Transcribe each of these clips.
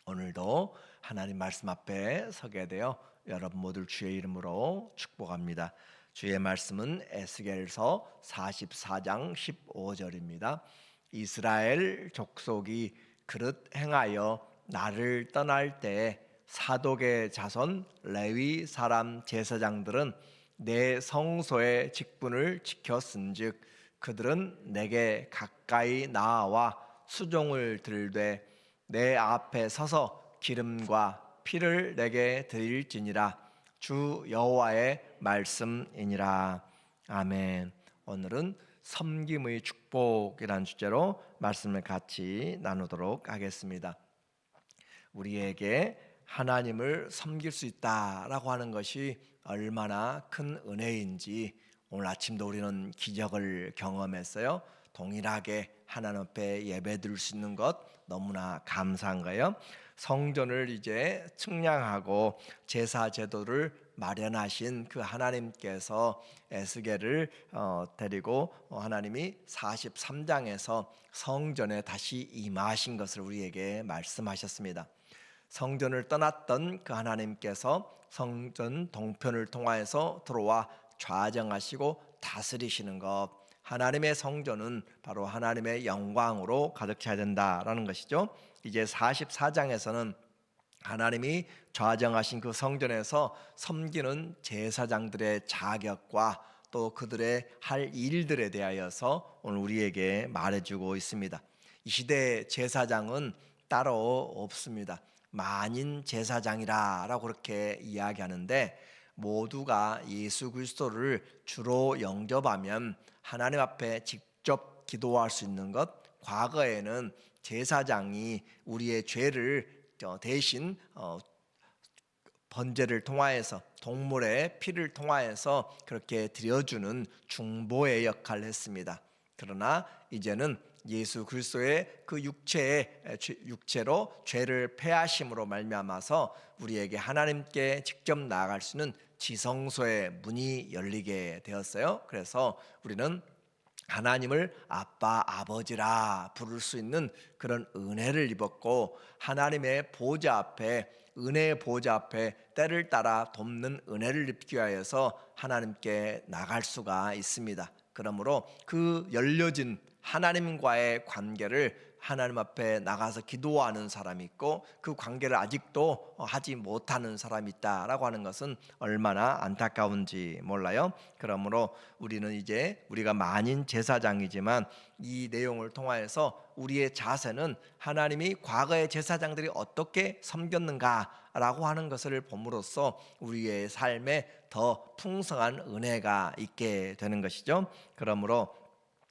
오늘도 하나님 말씀 앞에 서게 되어 여러분 모두 주의 이름으로 축복합니다. 주의 말씀은 에스겔서 44장 15절입니다. 이스라엘 족속이 그릇 행하여 나를 떠날 때 사독의 자손 레위 사람 제사장들은 내 성소의 직분을 지켰은즉 그들은 내게 가까이 나아와 수종을 들되 내 앞에 서서 기름과 피를 내게 드릴지니라. 주 여호와의 말씀이니라. 아멘. 오늘은 섬김의 축복이라는 주제로 말씀을 같이 나누도록 하겠습니다. 우리에게 하나님을 섬길 수 있다라고 하는 것이 얼마나 큰 은혜인지 오늘 아침도 우리는 기적을 경험했어요. 동일하게 하나님 앞에 예배드릴 수 있는 것 너무나 감사한 거예요. 성전을 이제 측량하고 제사 제도를 마련하신 그 하나님께서 에스겔을 데리고 하나님이 43장에서 성전에 다시 임하신 것을 우리에게 말씀하셨습니다. 성전을 떠났던 그 하나님께서 성전 동편을 통하여서 들어와 좌정하시고 다스리시는 것, 하나님의 성전은 바로 하나님의 영광으로 가득 차야 된다라는 것이죠. 이제 44장에서는 하나님이 좌정하신 그 성전에서 섬기는 제사장들의 자격과 또 그들의 할 일들에 대하여서 오늘 우리에게 말해주고 있습니다. 이 시대의 제사장은 따로 없습니다. 만인 제사장이라고 그렇게 이야기하는데, 모두가 예수 그리스도를 주로 영접하면 하나님 앞에 직접 기도할 수 있는 것, 과거에는 제사장이 우리의 죄를 대신 번제를 통하여서 동물의 피를 통하여서 그렇게 드려주는 중보의 역할을 했습니다. 그러나 이제는 예수 그리스도의 그 육체로 죄를 패하심으로 말미암아서 우리에게 하나님께 직접 나아갈 수 있는 지성소의 문이 열리게 되었어요. 그래서 우리는 하나님을 아빠, 아버지라 부를 수 있는 그런 은혜를 입었고, 하나님의 보좌 앞에, 은혜의 보좌 앞에 때를 따라 돕는 은혜를 입기 위하여서 하나님께 나갈 수가 있습니다. 그러므로 그 열려진 하나님과의 관계를 하나님 앞에 나가서 기도하는 사람이 있고, 그 관계를 아직도 하지 못하는 사람이 있다라고 하는 것은 얼마나 안타까운지 몰라요. 그러므로 우리는 이제 우리가 만인 제사장이지만 이 내용을 통하여서 우리의 자세는 하나님이 과거의 제사장들이 어떻게 섬겼는가라고 하는 것을 봄으로써 우리의 삶에 더 풍성한 은혜가 있게 되는 것이죠. 그러므로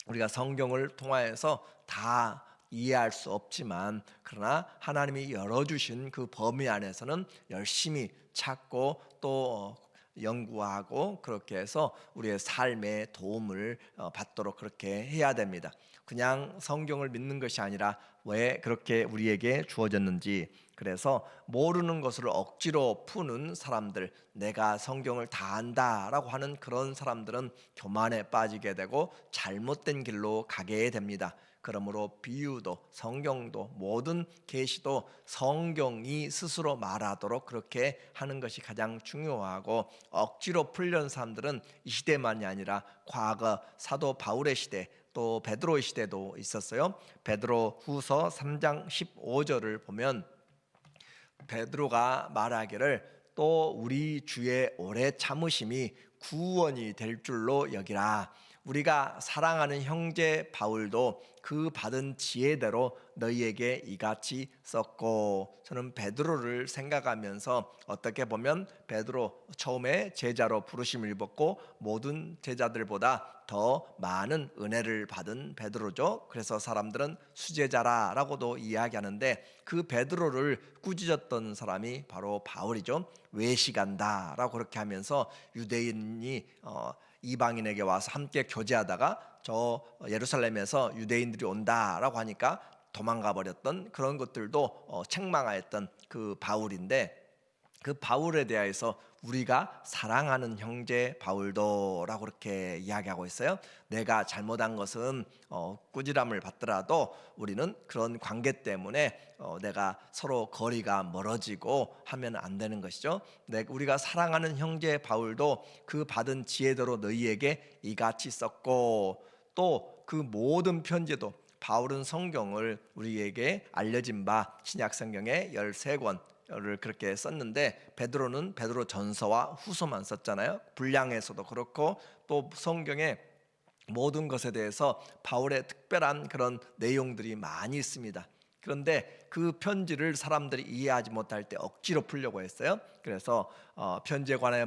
우리가 성경을 통하여서 다 이해할 수 없지만, 그러나 하나님이 열어주신 그 범위 안에서는 열심히 찾고 또 연구하고 그렇게 해서 우리의 삶에 도움을 받도록 그렇게 해야 됩니다. 그냥 성경을 믿는 것이 아니라 왜 그렇게 우리에게 주어졌는지, 그래서 모르는 것을 억지로 푸는 사람들, 내가 성경을 다 안다라고 하는 그런 사람들은 교만에 빠지게 되고 잘못된 길로 가게 됩니다. 그러므로 비유도, 성경도, 모든 계시도 성경이 스스로 말하도록 그렇게 하는 것이 가장 중요하고, 억지로 풀려는 사람들은 이 시대만이 아니라 과거 사도 바울의 시대, 또 베드로의 시대도 있었어요. 베드로 후서 3장 15절을 보면 베드로가 말하기를, 또 우리 주의 오래 참으심이 구원이 될 줄로 여기라. 우리가 사랑하는 형제 바울도 그 받은 지혜대로 너희에게 이같이 썼고. 저는 베드로를 생각하면서 어떻게 보면 베드로 처음에 제자로 부르심을 입었고 모든 제자들보다 더 많은 은혜를 받은 베드로죠. 그래서 사람들은 수제자라고도 이야기하는데, 그 베드로를 꾸짖었던 사람이 바로 바울이죠. 외식한다라고 그렇게 하면서 유대인이 이방인에게 와서 함께 교제하다가 저 예루살렘에서 유대인들이 온다라고 하니까 도망가 버렸던 그런 것들도 책망하였던 그 바울인데, 그 바울에 대해서 우리가 사랑하는 형제 바울도라고 그렇게 이야기하고 있어요. 내가 잘못한 것은 꾸지람을 받더라도 우리는 그런 관계 때문에 내가 서로 거리가 멀어지고 하면 안 되는 것이죠. 우리가 사랑하는 형제 바울도 그 받은 지혜대로 너희에게 이같이 썼고, 또 그 모든 편지도 바울은 성경을 우리에게 알려진 바 신약 성경에 13권을 그렇게 썼는데, 베드로는 베드로 전서와 후서만 썼잖아요. 분량에서도 그렇고 또 성경에 모든 것에 대해서 바울의 특별한 그런 내용들이 많이 있습니다. 그런데 그 편지를 사람들이 이해하지 못할 때 억지로 풀려고 했어요. 그래서 편지에 관하여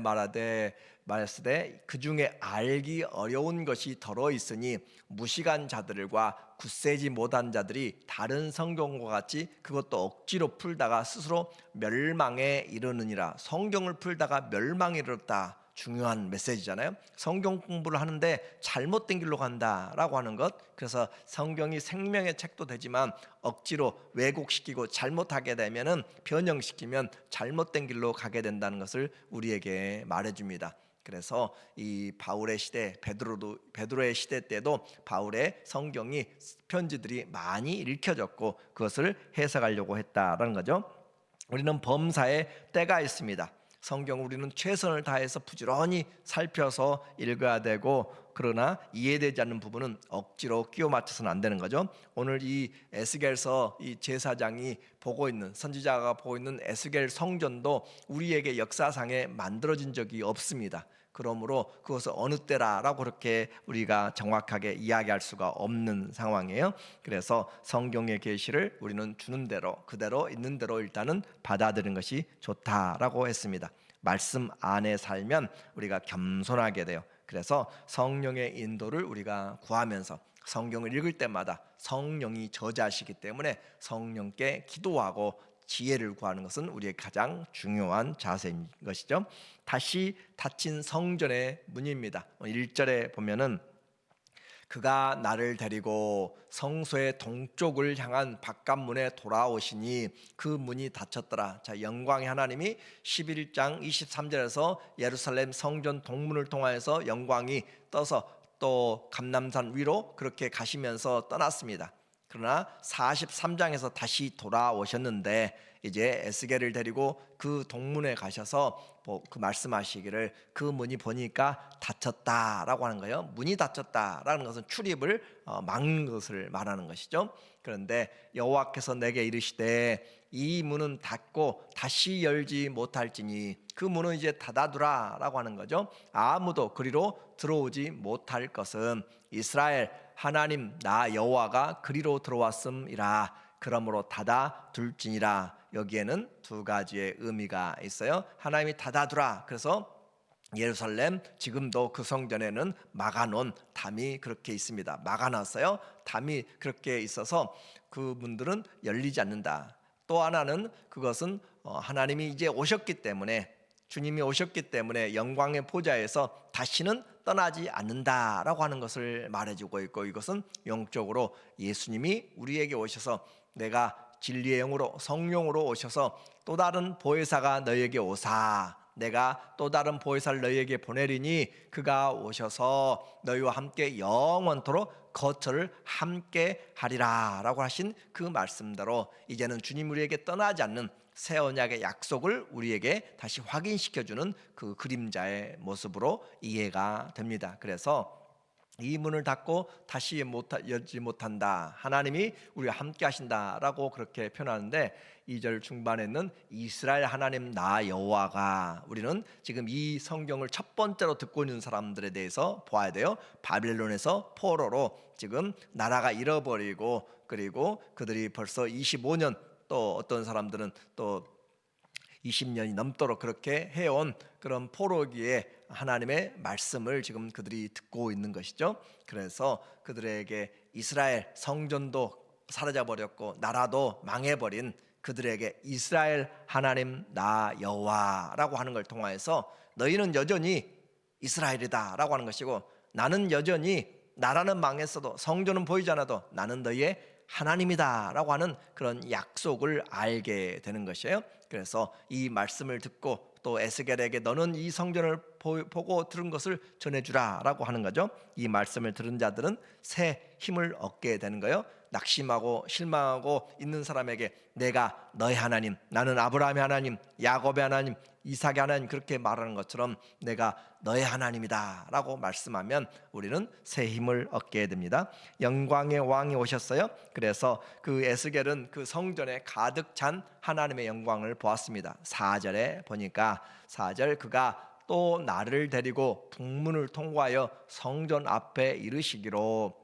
말했으되 그 중에 알기 어려운 것이 더러 있으니 무식한 자들과 굳세지 못한 자들이 다른 성경과 같이 그것도 억지로 풀다가 스스로 멸망에 이르느니라. 성경을 풀다가 멸망에 이르렀다. 중요한 메시지잖아요. 성경 공부를 하는데 잘못된 길로 간다라고 하는 것. 그래서 성경이 생명의 책도 되지만 억지로 왜곡시키고 잘못하게 되면은, 변형시키면 잘못된 길로 가게 된다는 것을 우리에게 말해줍니다. 그래서 이 바울의 시대, 베드로의 시대 때도 바울의 성경이 편지들이 많이 읽혀졌고 그것을 해석하려고 했다라는 거죠. 우리는 범사에 때가 있습니다. 성경 우리는 최선을 다해서 부지런히 살펴서 읽어야 되고, 그러나 이해되지 않는 부분은 억지로 끼워 맞춰서는 안 되는 거죠. 오늘 이 에스겔서 이 제사장이 보고 있는, 선지자가 보고 있는 에스겔 성전도 우리에게 역사상에 만들어진 적이 없습니다. 그러므로 그것을 어느 때라라고 그렇게 우리가 정확하게 이야기할 수가 없는 상황이에요. 그래서 성경의 계시를 우리는 주는 대로, 그대로 있는 대로 일단은 받아들이는 것이 좋다라고 했습니다. 말씀 안에 살면 우리가 겸손하게 돼요. 그래서 성령의 인도를 우리가 구하면서 성경을 읽을 때마다 성령이 저자시기 때문에 성령께 기도하고 지혜를 구하는 것은 우리의 가장 중요한 자세인 것이죠. 다시 닫힌 성전의 문입니다. 1절에 보면은 그가 나를 데리고 성소의 동쪽을 향한 바깥문에 돌아오시니 그 문이 닫혔더라. 자, 영광의 하나님이 11장 23절에서 예루살렘 성전 동문을 통하여서 영광이 떠서 또 감람산 위로 그렇게 가시면서 떠났습니다. 그러나 43장에서 다시 돌아오셨는데 이제 에스겔을 데리고 그 동문에 가셔서 그 말씀하시기를 그 문이 보니까 닫혔다라고 하는 거예요. 문이 닫혔다라는 것은 출입을 막는 것을 말하는 것이죠. 그런데 여호와께서 내게 이르시되 이 문은 닫고 다시 열지 못할지니, 그 문은 이제 닫아두라라고 하는 거죠. 아무도 그리로 들어오지 못할 것은 이스라엘 하나님 나 여호와가 그리로 들어왔음이라. 그러므로 닫아둘지니라. 여기에는 두 가지의 의미가 있어요. 하나님이 닫아두라. 그래서 예루살렘 지금도 그 성전에는 막아놓은 담이 그렇게 있습니다. 막아놨어요. 담이 그렇게 있어서 그 문들은 열리지 않는다. 또 하나는 그것은 하나님이 이제 오셨기 때문에, 주님이 오셨기 때문에 영광의 보좌에서 다시는 떠나지 않는다라고 하는 것을 말해주고 있고, 이것은 영적으로 예수님이 우리에게 오셔서 내가 진리의 영으로 성령으로 오셔서 또 다른 보혜사가 너에게 오사, 내가 또 다른 보혜사를 너희에게 보내리니 그가 오셔서 너희와 함께 영원토록 거처를 함께 하리라 라고 하신 그 말씀대로 이제는 주님 우리에게 떠나지 않는 새 언약의 약속을 우리에게 다시 확인시켜주는 그 그림자의 모습으로 이해가 됩니다. 그래서 이 문을 닫고 다시 열지 못한다, 하나님이 우리와 함께 하신다라고 그렇게 표현하는데, 2절 중반에는 이스라엘 하나님 나 여호와가, 우리는 지금 이 성경을 첫 번째로 듣고 있는 사람들에 대해서 보아야 돼요. 바벨론에서 포로로 지금 나라가 잃어버리고, 그리고 그들이 벌써 25년, 또 어떤 사람들은 또 20년이 넘도록 그렇게 해온 그런 포로기에 하나님의 말씀을 지금 그들이 듣고 있는 것이죠. 그래서 그들에게 이스라엘 성전도 사라져버렸고 나라도 망해버린 그들에게 이스라엘 하나님 나 여호와라고 하는 걸 통하여서 너희는 여전히 이스라엘이다 라고 하는 것이고, 나는 여전히 나라는 망했어도 성전은 보이지 않아도 나는 너희의 하나님이다라고 하는 그런 약속을 알게 되는 것이에요. 그래서 이 말씀을 듣고 또 에스겔에게 너는 이 성전을 보고 들은 것을 전해주라라고 하는 거죠. 이 말씀을 들은 자들은 새 힘을 얻게 되는 거예요. 낙심하고 실망하고 있는 사람에게 내가 너의 하나님, 나는 아브라함의 하나님, 야곱의 하나님, 이삭의 하나님 그렇게 말하는 것처럼 내가 너의 하나님이다 라고 말씀하면 우리는 새 힘을 얻게 됩니다. 영광의 왕이 오셨어요. 그래서 그 에스겔은 그 성전에 가득 찬 하나님의 영광을 보았습니다. 4절에 보니까 4절 그가 또 나를 데리고 북문을 통과하여 성전 앞에 이르시기로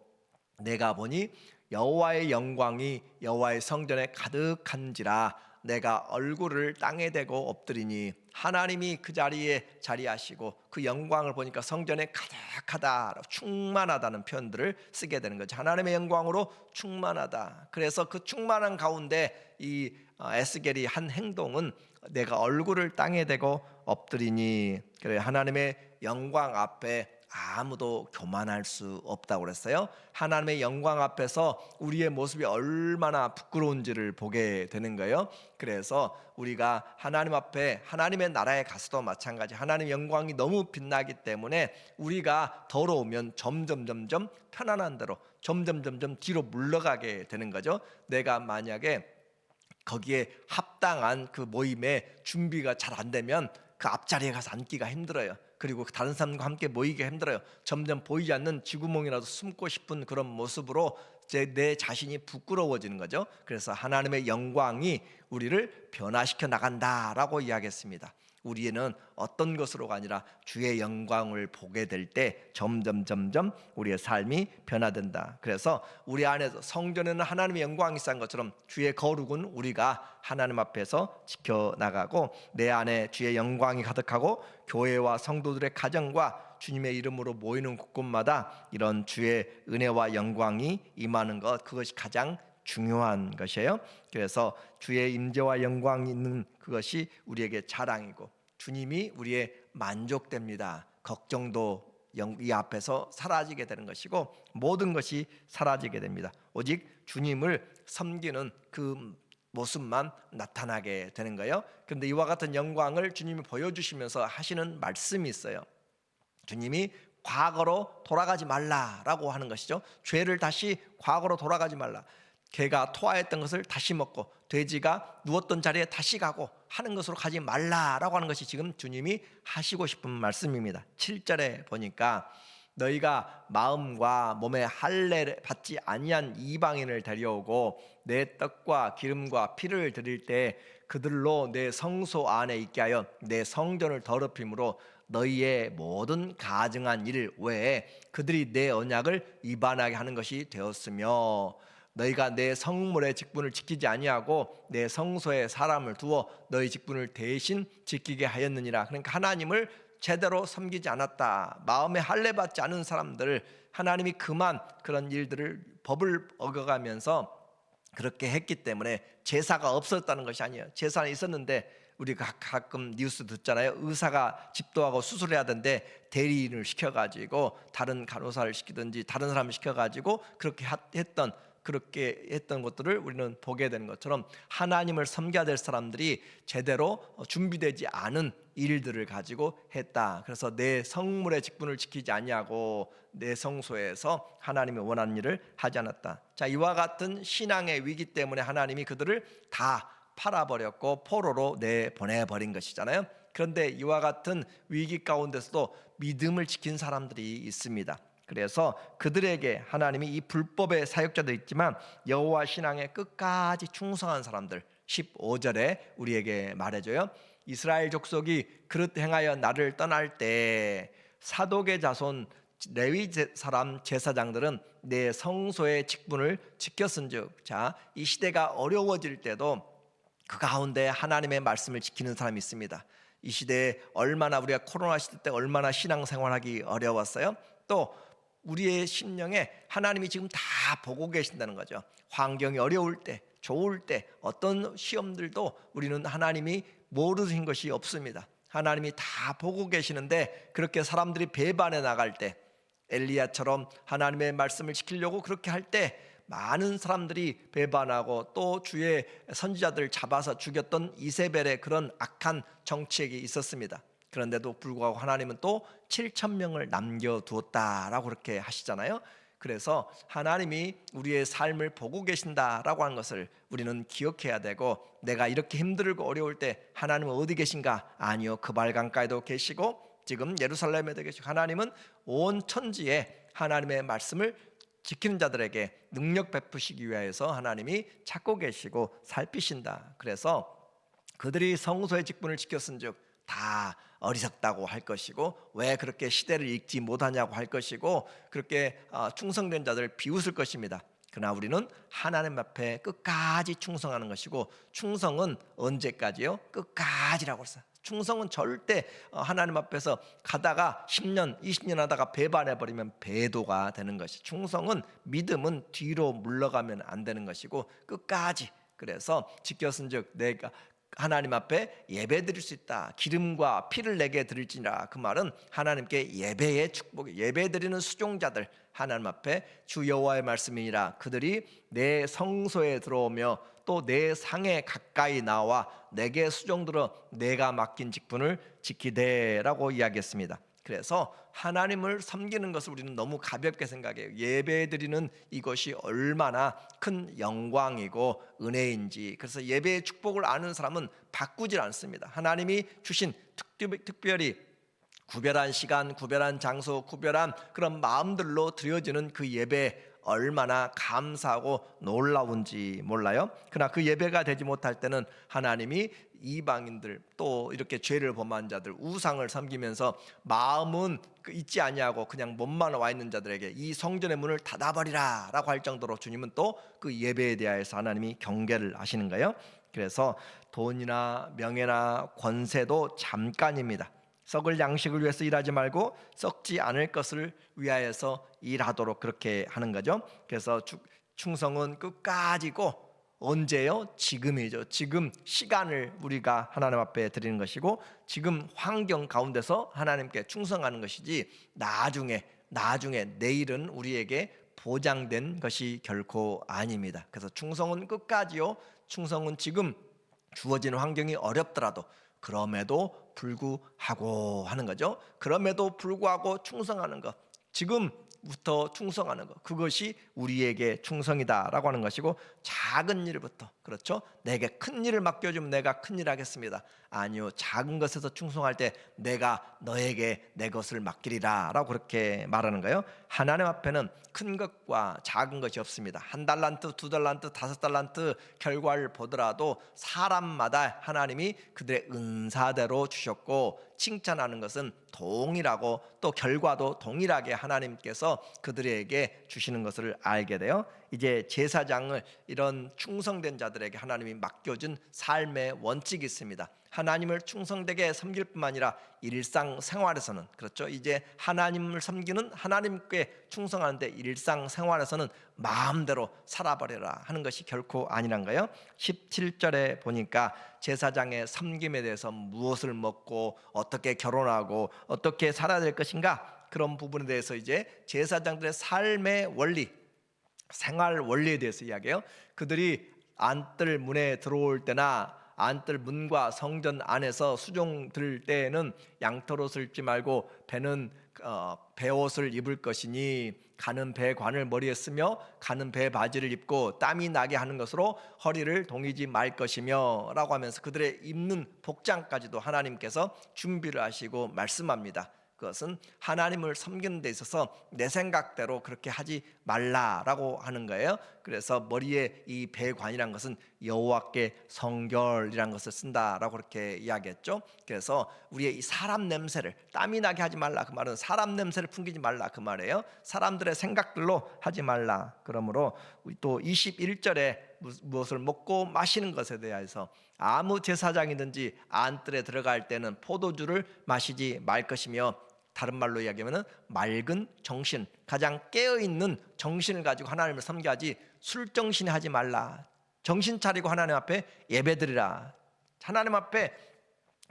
내가 보니 여호와의 영광이 여호와의 성전에 가득한지라 내가 얼굴을 땅에 대고 엎드리니 하나님이 그 자리에 자리하시고 그 영광을 보니까 성전에 가득하다, 충만하다는 표현들을 쓰게 되는 거죠. 하나님의 영광으로 충만하다. 그래서 그 충만한 가운데 이 에스겔이 한 행동은 내가 얼굴을 땅에 대고 엎드리니, 그래 하나님의 영광 앞에 아무도 교만할 수 없다고 그랬어요. 하나님의 영광 앞에서 우리의 모습이 얼마나 부끄러운지를 보게 되는 거예요. 그래서 우리가 하나님 앞에 하나님의 나라에 가서도 마찬가지 하나님의 영광이 너무 빛나기 때문에 우리가 더러우면 점점 편안한 대로 점점 뒤로 물러가게 되는 거죠. 내가 만약에 거기에 합당한 그 모임에 준비가 잘 안 되면 그 앞자리에 가서 앉기가 힘들어요. 그리고 다른 사람과 함께 모이기가 힘들어요. 점점 보이지 않는 쥐구멍이라도 숨고 싶은 그런 모습으로 내 자신이 부끄러워지는 거죠. 그래서 하나님의 영광이 우리를 변화시켜 나간다라고 이야기했습니다. 우리는 어떤 것으로가 아니라 주의 영광을 보게 될 때 점점 우리의 삶이 변화된다. 그래서 우리 안에서 성전에는 하나님의 영광이 쌓인 것처럼 주의 거룩은 우리가 하나님 앞에서 지켜나가고 내 안에 주의 영광이 가득하고 교회와 성도들의 가정과 주님의 이름으로 모이는 곳곳마다 이런 주의 은혜와 영광이 임하는 것, 그것이 가장 중요한 것이에요. 그래서 주의 임재와 영광이 있는 그것이 우리에게 자랑이고 주님이 우리의 만족됩니다. 걱정도 이 앞에서 사라지게 되는 것이고 모든 것이 사라지게 됩니다. 오직 주님을 섬기는 그 모습만 나타나게 되는 거예요. 그런데 이와 같은 영광을 주님이 보여주시면서 하시는 말씀이 있어요. 주님이 과거로 돌아가지 말라라고 하는 것이죠. 죄를 다시 과거로 돌아가지 말라. 개가 토하였던 것을 다시 먹고 돼지가 누웠던 자리에 다시 가고 하는 것으로 가지 말라라고 하는 것이 지금 주님이 하시고 싶은 말씀입니다. 7절에 보니까 너희가 마음과 몸에 할례 받지 아니한 이방인을 데려오고 내 떡과 기름과 피를 드릴 때 그들로 내 성소 안에 있게 하여 내 성전을 더럽힘으로 너희의 모든 가증한 일 외에 그들이 내 언약을 위반하게 하는 것이 되었으며 너희가 내 성물의 직분을 지키지 아니하고 내 성소에 사람을 두어 너희 직분을 대신 지키게 하였느니라. 그러니까 하나님을 제대로 섬기지 않았다. 마음에 할례 받지 않은 사람들 하나님이 그만 그런 일들을 법을 어겨가면서 그렇게 했기 때문에 제사가 없었다는 것이 아니에요. 제사는 있었는데 우리가 가끔 뉴스 듣잖아요. 의사가 집도하고 수술해야 되는데 대리인을 시켜가지고 다른 간호사를 시키든지 다른 사람을 시켜가지고 그렇게 했던 것들을 우리는 보게 되는 것처럼 하나님을 섬겨야 될 사람들이 제대로 준비되지 않은 일들을 가지고 했다. 그래서 내 성물의 직분을 지키지 아니하고 내 성소에서 하나님이 원하는 일을 하지 않았다. 자, 이와 같은 신앙의 위기 때문에 하나님이 그들을 다 팔아버렸고 포로로 내보내버린 것이잖아요. 그런데 이와 같은 위기 가운데서도 믿음을 지킨 사람들이 있습니다. 그래서 그들에게 하나님이 이 불법의 사역자도 있지만 여호와 신앙에 끝까지 충성한 사람들 15절에 우리에게 말해줘요. 이스라엘 족속이 그릇 행하여 나를 떠날 때 사독의 자손 레위 사람 제사장들은 내 성소의 직분을 지켰은즉, 자, 이 시대가 어려워질 때도 그 가운데 하나님의 말씀을 지키는 사람이 있습니다. 이 시대에 얼마나 우리가 코로나 시대 때 얼마나 신앙생활하기 어려웠어요. 또 우리의 심령에 하나님이 지금 다 보고 계신다는 거죠. 환경이 어려울 때, 좋을 때, 어떤 시험들도 우리는 하나님이 모르신 것이 없습니다. 하나님이 다 보고 계시는데 그렇게 사람들이 배반해 나갈 때 엘리야처럼 하나님의 말씀을 지키려고 그렇게 할 때 많은 사람들이 배반하고 또 주의 선지자들을 잡아서 죽였던 이세벨의 그런 악한 정책이 있었습니다. 그런데도 불구하고 하나님은 또 7천 명을 남겨두었다라고 그렇게 하시잖아요. 그래서 하나님이 우리의 삶을 보고 계신다라고 하는 것을 우리는 기억해야 되고, 내가 이렇게 힘들고 어려울 때 하나님은 어디 계신가? 아니요, 그발 강가에도 계시고 지금 예루살렘에도 계시고, 하나님은 온 천지에 하나님의 말씀을 지키는 자들에게 능력 베푸시기 위해서 하나님이 찾고 계시고 살피신다. 그래서 그들이 성소의 직분을 지켰은즉 다 어리석다고 할 것이고, 왜 그렇게 시대를 읽지 못하냐고 할 것이고, 그렇게 충성된 자들을 비웃을 것입니다. 그러나 우리는 하나님 앞에 끝까지 충성하는 것이고, 충성은 언제까지요? 끝까지라고 했어요. 충성은 절대 하나님 앞에서 가다가 10년 20년 하다가 배반해버리면 배도가 되는 것이, 충성은 믿음은 뒤로 물러가면 안 되는 것이고 끝까지. 그래서 지켰은즉 내가 하나님 앞에 예배 드릴 수 있다. 기름과 피를 내게 드릴지니라. 그 말은 하나님께 예배의 축복, 예배 드리는 수종자들, 하나님 앞에 주 여호와의 말씀이니라. 그들이 내 성소에 들어오며 또 내 상에 가까이 나와 내게 수종들어 내가 맡긴 직분을 지키되라고 이야기했습니다. 그래서 하나님을 섬기는 것을 우리는 너무 가볍게 생각해요. 예배드리는 이것이 얼마나 큰 영광이고 은혜인지. 그래서 예배의 축복을 아는 사람은 바꾸질 않습니다. 하나님이 주신 특별히 구별한 시간, 구별한 장소, 구별한 그런 마음들로 드려지는 그 예배, 얼마나 감사하고 놀라운지 몰라요? 그러나 그 예배가 되지 못할 때는 하나님이 이방인들, 또 이렇게 죄를 범한 자들, 우상을 섬기면서 마음은 있지 아니하고 그냥 몸만 와 있는 자들에게 이 성전의 문을 닫아버리라 라고 할 정도로 주님은 또 그 예배에 대하여서 하나님이 경계를 하시는 거예요. 그래서 돈이나 명예나 권세도 잠깐입니다. 썩을 양식을 위해서 일하지 말고 썩지 않을 것을 위하여서 일하도록 그렇게 하는 거죠. 그래서 충성은 끝까지고, 언제요? 지금이죠. 지금 시간을 우리가 하나님 앞에 드리는 것이고, 지금 환경 가운데서 하나님께 충성하는 것이지, 나중에 내일은 우리에게 보장된 것이 결코 아닙니다. 그래서 충성은 끝까지요. 충성은 지금 주어진 환경이 어렵더라도 그럼에도 불구하고 하는 거죠. 그럼에도 불구하고 충성하는 것, 지금부터 충성하는 것, 그것이 우리에게 충성이다라고 하는 것이고, 작은 일부터, 그렇죠? 내게 큰 일을 맡겨주면 내가 큰 일 하겠습니다. 아니요, 작은 것에서 충성할 때 내가 너에게 내 것을 맡기리라 라고 그렇게 말하는 거예요. 하나님 앞에는 큰 것과 작은 것이 없습니다. 1달란트, 2달란트, 5달란트 결과를 보더라도 사람마다 하나님이 그들의 은사대로 주셨고, 칭찬하는 것은 동일하고 또 결과도 동일하게 하나님께서 그들에게 주시는 것을 알게 돼요. 이제 제사장을 이런 충성된 자들에게 하나님이 맡겨준 삶의 원칙이 있습니다. 하나님을 충성되게 섬길 뿐만 아니라 일상생활에서는, 그렇죠, 이제 하나님을 섬기는, 하나님께 충성하는데 일상생활에서는 마음대로 살아버려라 하는 것이 결코 아니란 거예요. 17절에 보니까 제사장의 섬김에 대해서 무엇을 먹고 어떻게 결혼하고 어떻게 살아야 될 것인가, 그런 부분에 대해서 이제 제사장들의 삶의 원리, 생활 원리에 대해서 이야기해요. 그들이 안뜰 문에 들어올 때나 안뜰 문과 성전 안에서 수종 들 때에는 양털옷을 입지 말고 배는 배옷을 입을 것이니 가는 배관을 머리에 쓰며 가는 배 바지를 입고 땀이 나게 하는 것으로 허리를 동이지 말 것이며 라고 하면서 그들의 입는 복장까지도 하나님께서 준비를 하시고 말씀합니다. 그것은 하나님을 섬기는 데 있어서 내 생각대로 그렇게 하지 말라라고 하는 거예요. 그래서 머리에 이 배관이란 것은 여호와께 성결이란 것을 쓴다라고 그렇게 이야기했죠. 그래서 우리의 이 사람 냄새를, 땀이 나게 하지 말라, 그 말은 사람 냄새를 풍기지 말라 그 말이에요. 사람들의 생각들로 하지 말라. 그러므로 또 21절에 무엇을 먹고 마시는 것에 대해서 아무 제사장이든지 안뜰에 들어갈 때는 포도주를 마시지 말 것이며, 다른 말로 이야기하면 맑은 정신, 가장 깨어있는 정신을 가지고 하나님을 섬겨하지 술정신에 하지 말라. 정신 차리고 하나님 앞에 예배드리라. 하나님 앞에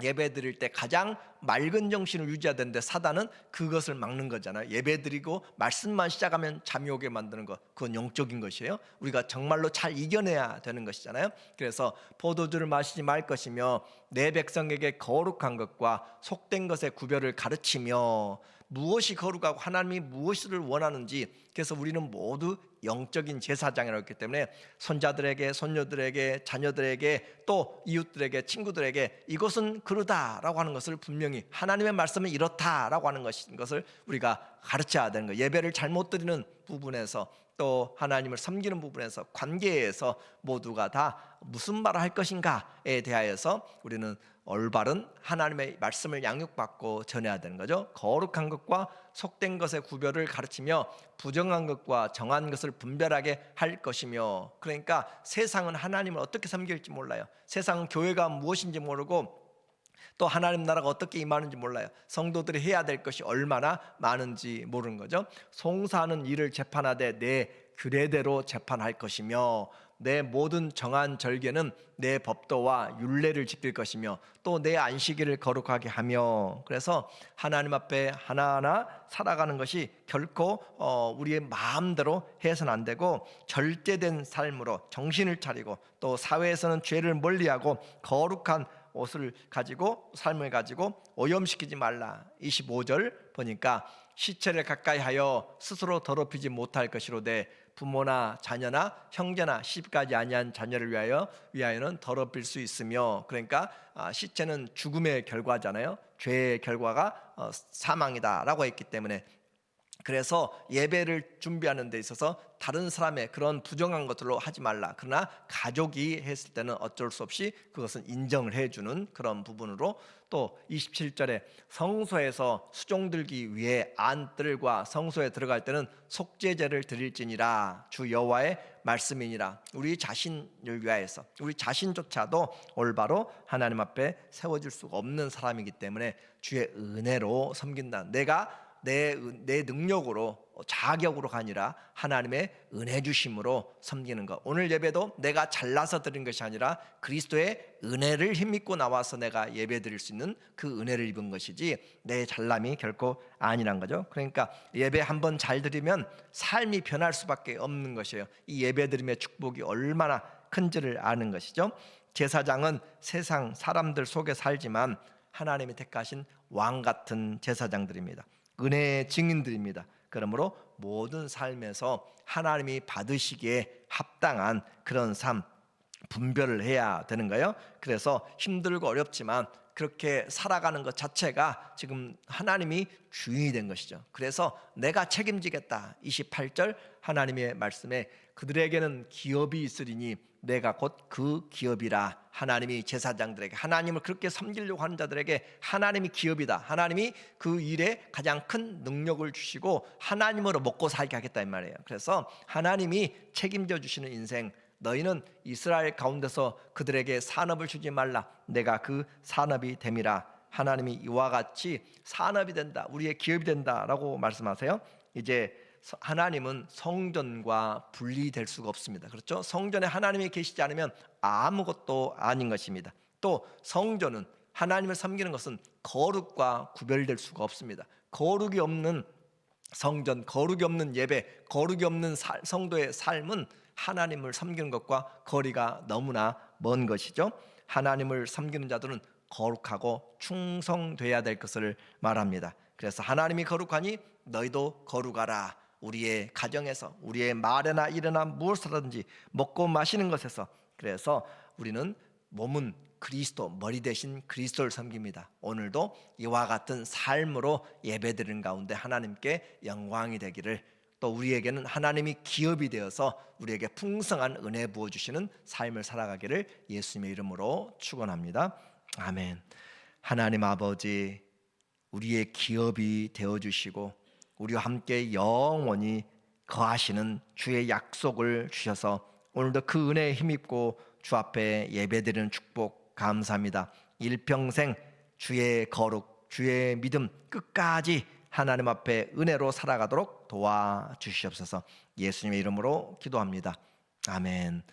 예배 드릴 때 가장 맑은 정신을 유지해야 되는데 사단은 그것을 막는 거잖아요. 예배 드리고 말씀만 시작하면 잠이 오게 만드는 것, 그건 영적인 것이에요. 우리가 정말로 잘 이겨내야 되는 것이잖아요. 그래서 포도주를 마시지 말 것이며 내 백성에게 거룩한 것과 속된 것의 구별을 가르치며, 무엇이 거룩하고 하나님이 무엇을 원하는지, 그래서 우리는 모두 영적인 제사장이라고 했기 때문에 손자들에게, 손녀들에게, 자녀들에게, 또 이웃들에게, 친구들에게 이것은 그러다라고 하는 것을 분명히, 하나님의 말씀은 이렇다라고 하는 것을 우리가 가르쳐야 되는 거예요. 예배를 잘못 드리는 부분에서, 또 하나님을 섬기는 부분에서, 관계에서 모두가 다 무슨 말을 할 것인가에 대하여서 우리는 올바른 하나님의 말씀을 양육받고 전해야 되는 거죠. 거룩한 것과 속된 것의 구별을 가르치며 부정한 것과 정한 것을 분별하게 할 것이며, 그러니까 세상은 하나님을 어떻게 섬길지 몰라요. 세상은 교회가 무엇인지 모르고 또 하나님 나라가 어떻게 임하는지 몰라요. 성도들이 해야 될 것이 얼마나 많은지 모르는 거죠. 송사하는 일을 재판하되 내 규례대로 재판할 것이며, 내 모든 정한 절개는 내 법도와 율례를 지킬 것이며, 또 내 안식일을 거룩하게 하며. 그래서 하나님 앞에 하나하나 살아가는 것이 결코 우리의 마음대로 해서는 안 되고, 절제된 삶으로 정신을 차리고, 또 사회에서는 죄를 멀리하고 거룩한 옷을 가지고, 삶을 가지고 오염시키지 말라. 25절 보니까 시체를 가까이 하여 스스로 더럽히지 못할 것이로되 부모나 자녀나 형제나 시집가지 아니한 자녀를 위하여는 더럽힐 수 있으며. 그러니까 시체는 죽음의 결과잖아요. 죄의 결과가 사망이다라고 했기 때문에, 그래서 예배를 준비하는 데 있어서 다른 사람의 그런 부정한 것들로 하지 말라. 그러나 가족이 했을 때는 어쩔 수 없이 그것은 인정을 해주는 그런 부분으로, 또 27절에 성소에서 수종 들기 위해 안뜰과 성소에 들어갈 때는 속죄제를 드릴지니라 주 여호와의 말씀이니라. 우리 자신을 위하여서, 우리 자신조차도 올바로 하나님 앞에 세워질 수가 없는 사람이기 때문에 주의 은혜로 섬긴다. 내가 내 능력으로, 자격으로가 아니라 하나님의 은혜 주심으로 섬기는 것. 오늘 예배도 내가 잘나서 드린 것이 아니라 그리스도의 은혜를 힘입고 나와서 내가 예배 드릴 수 있는 그 은혜를 입은 것이지 내 잘남이 결코 아니란 거죠. 그러니까 예배 한번 잘 드리면 삶이 변할 수밖에 없는 것이에요. 이 예배 드림의 축복이 얼마나 큰지를 아는 것이죠. 제사장은 세상 사람들 속에 살지만 하나님이 택하신 왕 같은 제사장들입니다. 은혜의 증인들입니다. 그러므로 모든 삶에서 하나님이 받으시기에 합당한 그런 삶, 분별을 해야 되는 거예요. 그래서 힘들고 어렵지만 그렇게 살아가는 것 자체가 지금 하나님이 주인이 된 것이죠. 그래서 내가 책임지겠다. 28절 하나님의 말씀에 그들에게는 기업이 있으리니 내가 곧 그 기업이라. 하나님이 제사장들에게, 하나님을 그렇게 섬기려고 하는 자들에게 하나님이 기업이다. 하나님이 그 일에 가장 큰 능력을 주시고 하나님으로 먹고 살게 하겠다 이 말이에요. 그래서 하나님이 책임져 주시는 인생, 너희는 이스라엘 가운데서 그들에게 산업을 주지 말라. 내가 그 산업이 됨이라. 하나님이 이와 같이 산업이 된다, 우리의 기업이 된다라고 말씀하세요. 이제 하나님은 성전과 분리될 수가 없습니다. 그렇죠? 성전에 하나님이 계시지 않으면 아무것도 아닌 것입니다. 또 성전은, 하나님을 섬기는 것은 거룩과 구별될 수가 없습니다. 거룩이 없는 성전, 거룩이 없는 예배, 거룩이 없는 성도의 삶은 하나님을 섬기는 것과 거리가 너무나 먼 것이죠. 하나님을 섬기는 자들은 거룩하고 충성돼야 될 것을 말합니다. 그래서 하나님이 거룩하니 너희도 거룩하라. 우리의 가정에서, 우리의 말에나 일에나 무엇이라든지 먹고 마시는 것에서. 그래서 우리는 몸은 그리스도, 머리 대신 그리스도를 섬깁니다. 오늘도 이와 같은 삶으로 예배드리는 가운데 하나님께 영광이 되기를, 또 우리에게는 하나님이 기업이 되어서 우리에게 풍성한 은혜 부어주시는 삶을 살아가기를 예수님의 이름으로 축원합니다. 아멘. 하나님 아버지, 우리의 기업이 되어주시고 우리와 함께 영원히 거하시는 주의 약속을 주셔서 오늘도 그 은혜에 힘입고 주 앞에 예배드리는 축복 감사합니다. 일평생 주의 거룩, 주의 믿음 끝까지 하나님 앞에 은혜로 살아가도록 도와주시옵소서. 예수님의 이름으로 기도합니다. 아멘.